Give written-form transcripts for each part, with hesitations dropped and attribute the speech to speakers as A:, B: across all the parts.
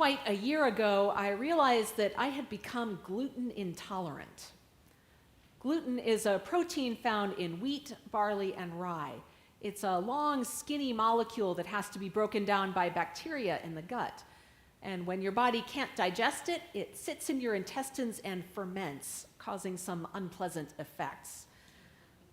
A: quite a year ago, I realized that I had become gluten intolerant. Gluten is a protein found in wheat, barley, and rye. It's a long, skinny molecule that has to be broken down by bacteria in the gut. And when your body can't digest it, it sits in your intestines and ferments, causing some unpleasant effects.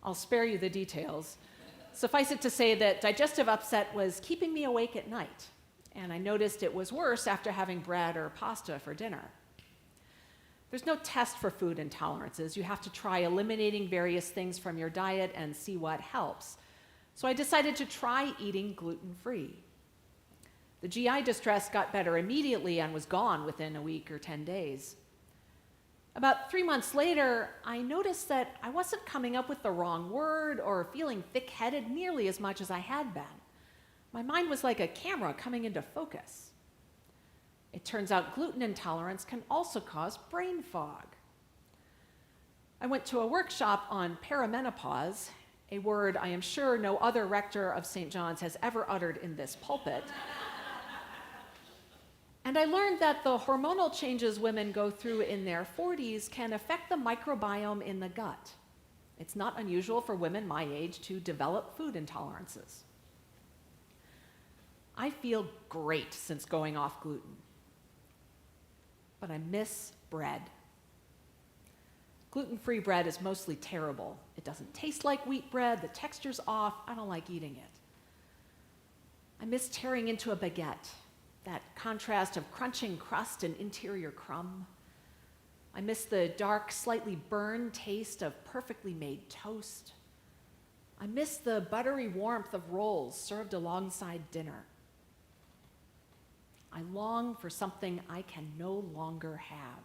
A: I'll spare you the details. Suffice it to say that digestive upset was keeping me awake at night, and I noticed it was worse after having bread or pasta for dinner. There's no test for food intolerances. You have to try eliminating various things from your diet and see what helps. So I decided to try eating gluten-free. The GI distress got better immediately and was gone within a week or 10 days. About 3 months later, I noticed that I wasn't coming up with the wrong word or feeling thick-headed nearly as much as I had been. My mind was like a camera coming into focus. It turns out gluten intolerance can also cause brain fog. I went to a workshop on perimenopause, a word I am sure no other rector of St. John's has ever uttered in this pulpit. And I learned that the hormonal changes women go through in their 40s can affect the microbiome in the gut. It's not unusual for women my age to develop food intolerances. I feel great since going off gluten, but I miss bread. Gluten-free bread is mostly terrible. It doesn't taste like wheat bread, the texture's off, I don't like eating it. I miss tearing into a baguette, that contrast of crunching crust and interior crumb. I miss the dark, slightly burned taste of perfectly made toast. I miss the buttery warmth of rolls served alongside dinner. I long for something I can no longer have.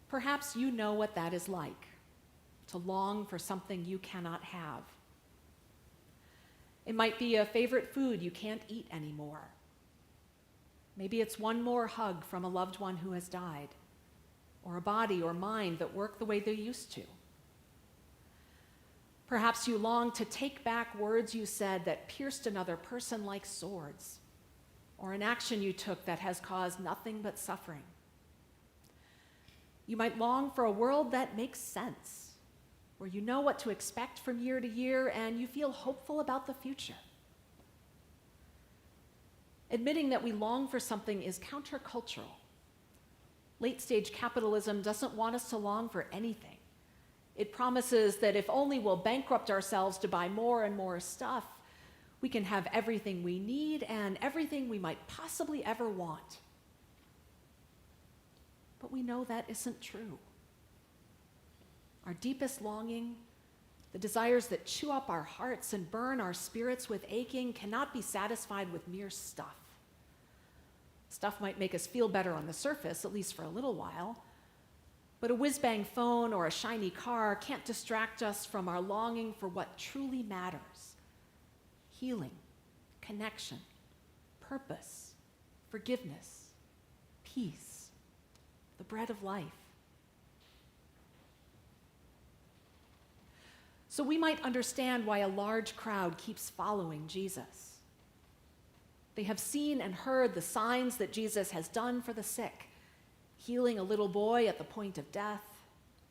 A: Perhaps you know what that is like, to long for something you cannot have. It might be a favorite food you can't eat anymore. Maybe it's one more hug from a loved one who has died, or a body or mind that work the way they used to. Perhaps you long to take back words you said that pierced another person like swords, or an action you took that has caused nothing but suffering. You might long for a world that makes sense, where you know what to expect from year to year and you feel hopeful about the future. Admitting that we long for something is countercultural. Late-stage capitalism doesn't want us to long for anything. It promises that if only we'll bankrupt ourselves to buy more and more stuff, we can have everything we need and everything we might possibly ever want. But we know that isn't true. Our deepest longing, the desires that chew up our hearts and burn our spirits with aching, cannot be satisfied with mere stuff. Stuff might make us feel better on the surface, at least for a little while, but a whiz-bang phone or a shiny car can't distract us from our longing for what truly matters: healing, connection, purpose, forgiveness, peace, the bread of life. So we might understand why a large crowd keeps following Jesus. They have seen and heard the signs that Jesus has done for the sick, healing a little boy at the point of death,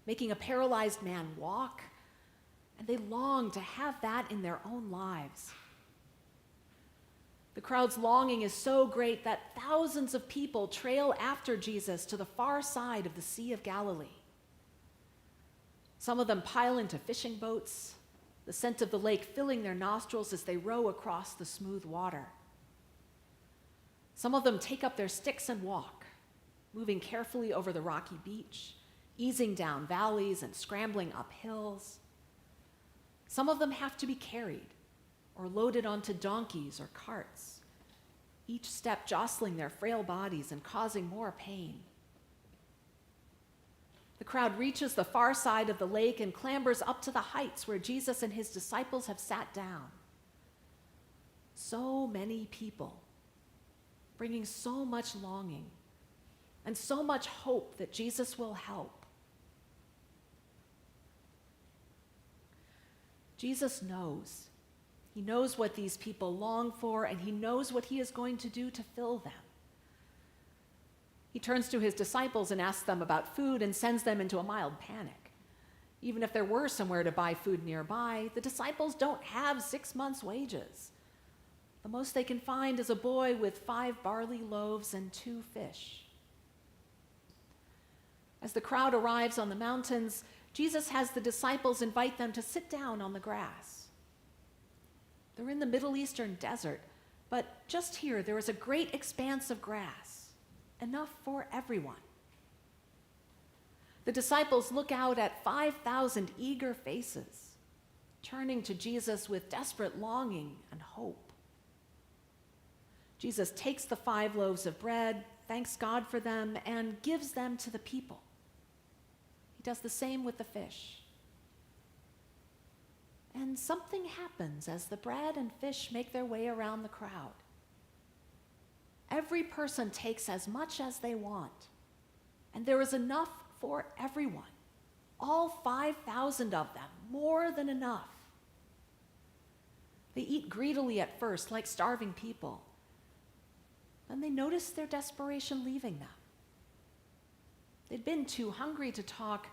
A: making a paralyzed man walk, and they long to have that in their own lives. The crowd's longing is so great that thousands of people trail after Jesus to the far side of the Sea of Galilee. Some of them pile into fishing boats, the scent of the lake filling their nostrils as they row across the smooth water. Some of them take up their sticks and walk, moving carefully over the rocky beach, easing down valleys and scrambling up hills. Some of them have to be carried or loaded onto donkeys or carts, each step jostling their frail bodies and causing more pain. The crowd reaches the far side of the lake and clambers up to the heights where Jesus and his disciples have sat down. So many people, bringing so much longing and so much hope that Jesus will help. Jesus knows. He knows what these people long for, and he knows what he is going to do to fill them. He turns to his disciples and asks them about food and sends them into a mild panic. Even if there were somewhere to buy food nearby, the disciples don't have 6 months' wages. The most they can find is a boy with 5 barley loaves and 2 fish. As the crowd arrives on the mountains, Jesus has the disciples invite them to sit down on the grass. They're in the Middle Eastern desert, but just here there is a great expanse of grass, enough for everyone. The disciples look out at 5,000 eager faces, turning to Jesus with desperate longing and hope. Jesus takes the 5 loaves of bread, thanks God for them, and gives them to the people. He does the same with the fish. And something happens as the bread and fish make their way around the crowd. Every person takes as much as they want, and there is enough for everyone. All 5,000 of them, more than enough. They eat greedily at first, like starving people. Then they notice their desperation leaving them. They'd been too hungry to talk.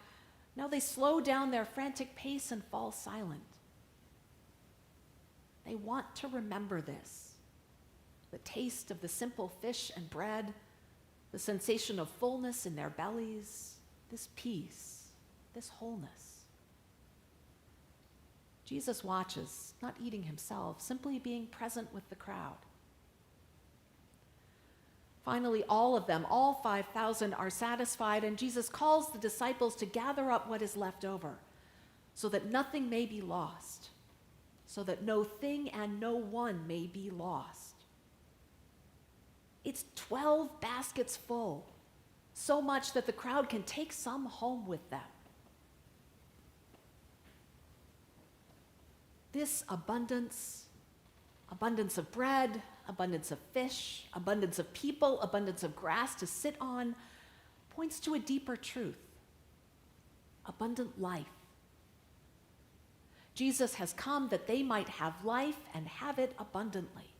A: Now they slow down their frantic pace and fall silent. They want to remember this. The taste of the simple fish and bread, the sensation of fullness in their bellies, this peace, this wholeness. Jesus watches, not eating himself, simply being present with the crowd. Finally, all of them, all 5,000, are satisfied, and Jesus calls the disciples to gather up what is left over, so that nothing may be lost, so that no thing and no one may be lost. It's 12 baskets full, so much that the crowd can take some home with them. This abundance of bread, abundance of fish, abundance of people, abundance of grass to sit on, points to a deeper truth: abundant life. Jesus has come that they might have life and have it abundantly.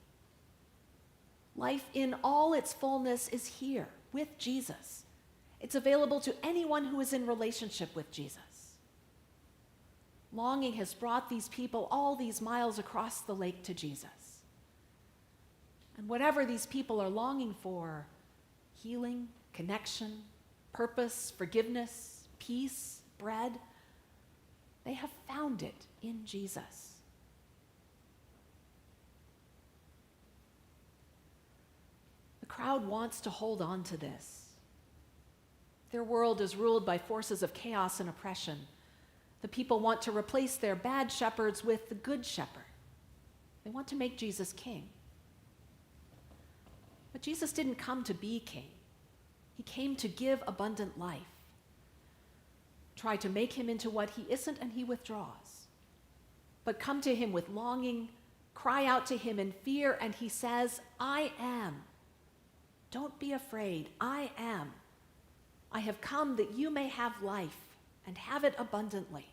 A: Life in all its fullness is here with Jesus. It's available to anyone who is in relationship with Jesus. Longing has brought these people all these miles across the lake to Jesus. And whatever these people are longing for, healing, connection, purpose, forgiveness, peace, bread, they have found it in Jesus. The crowd wants to hold on to this. Their world is ruled by forces of chaos and oppression. The people want to replace their bad shepherds with the good shepherd. They want to make Jesus king. But Jesus didn't come to be king. He came to give abundant life. Try to make him into what he isn't, and he withdraws. But come to him with longing, cry out to him in fear, and he says, I am. Don't be afraid. I am. I have come that you may have life and have it abundantly.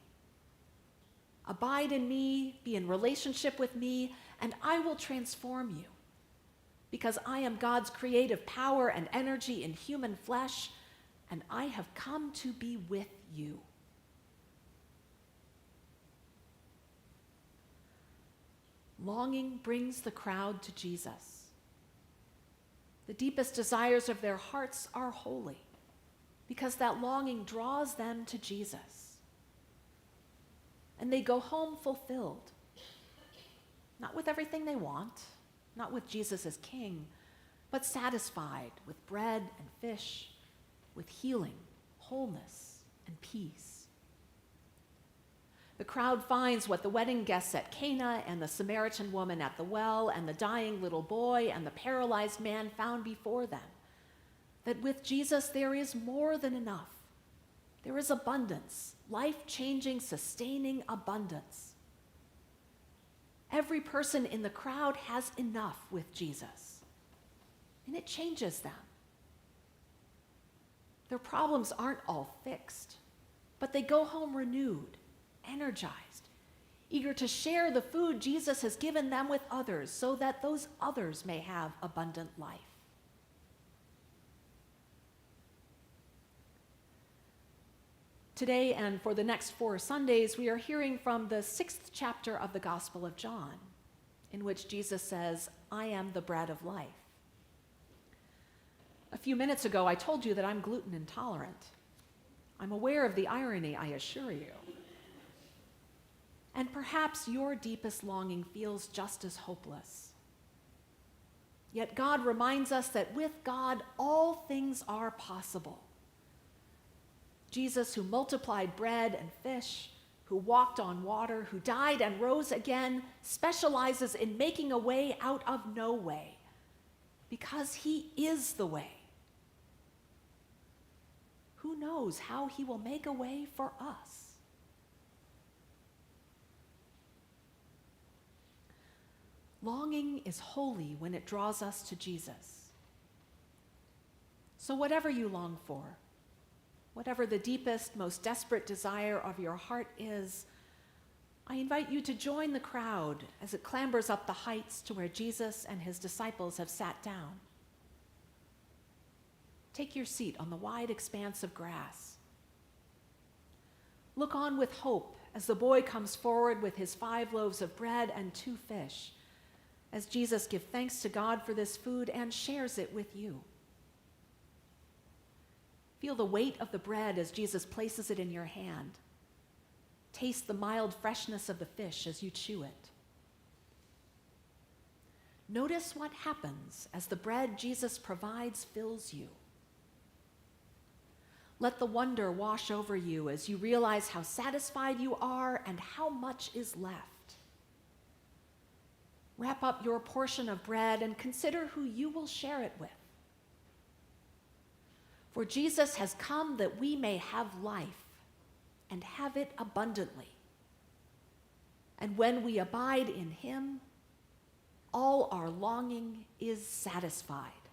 A: Abide in me, be in relationship with me, and I will transform you. Because I am God's creative power and energy in human flesh, and I have come to be with you. Longing brings the crowd to Jesus. The deepest desires of their hearts are holy, because that longing draws them to Jesus. And they go home fulfilled, not with everything they want, not with Jesus as king, but satisfied with bread and fish, with healing, wholeness, and peace. The crowd finds what the wedding guests at Cana and the Samaritan woman at the well and the dying little boy and the paralyzed man found before them, that with Jesus there is more than enough. There is abundance, life-changing, sustaining abundance. Every person in the crowd has enough with Jesus, and it changes them. Their problems aren't all fixed, but they go home renewed, energized, eager to share the food Jesus has given them with others so that those others may have abundant life. Today and for the next 4 Sundays, we are hearing from the 6th chapter of the Gospel of John, in which Jesus says, "I am the bread of life." A few minutes ago, I told you that I'm gluten intolerant. I'm aware of the irony, I assure you. And perhaps your deepest longing feels just as hopeless. Yet God reminds us that with God, all things are possible. Jesus, who multiplied bread and fish, who walked on water, who died and rose again, specializes in making a way out of no way, because he is the way. Who knows how he will make a way for us? Longing is holy when it draws us to Jesus. So whatever you long for, whatever the deepest, most desperate desire of your heart is, I invite you to join the crowd as it clambers up the heights to where Jesus and his disciples have sat down. Take your seat on the wide expanse of grass. Look on with hope as the boy comes forward with his 5 loaves of bread and 2 fish, as Jesus gives thanks to God for this food and shares it with you. Feel the weight of the bread as Jesus places it in your hand. Taste the mild freshness of the fish as you chew it. Notice what happens as the bread Jesus provides fills you. Let the wonder wash over you as you realize how satisfied you are and how much is left. Wrap up your portion of bread and consider who you will share it with. For Jesus has come that we may have life and have it abundantly. And when we abide in him, all our longing is satisfied.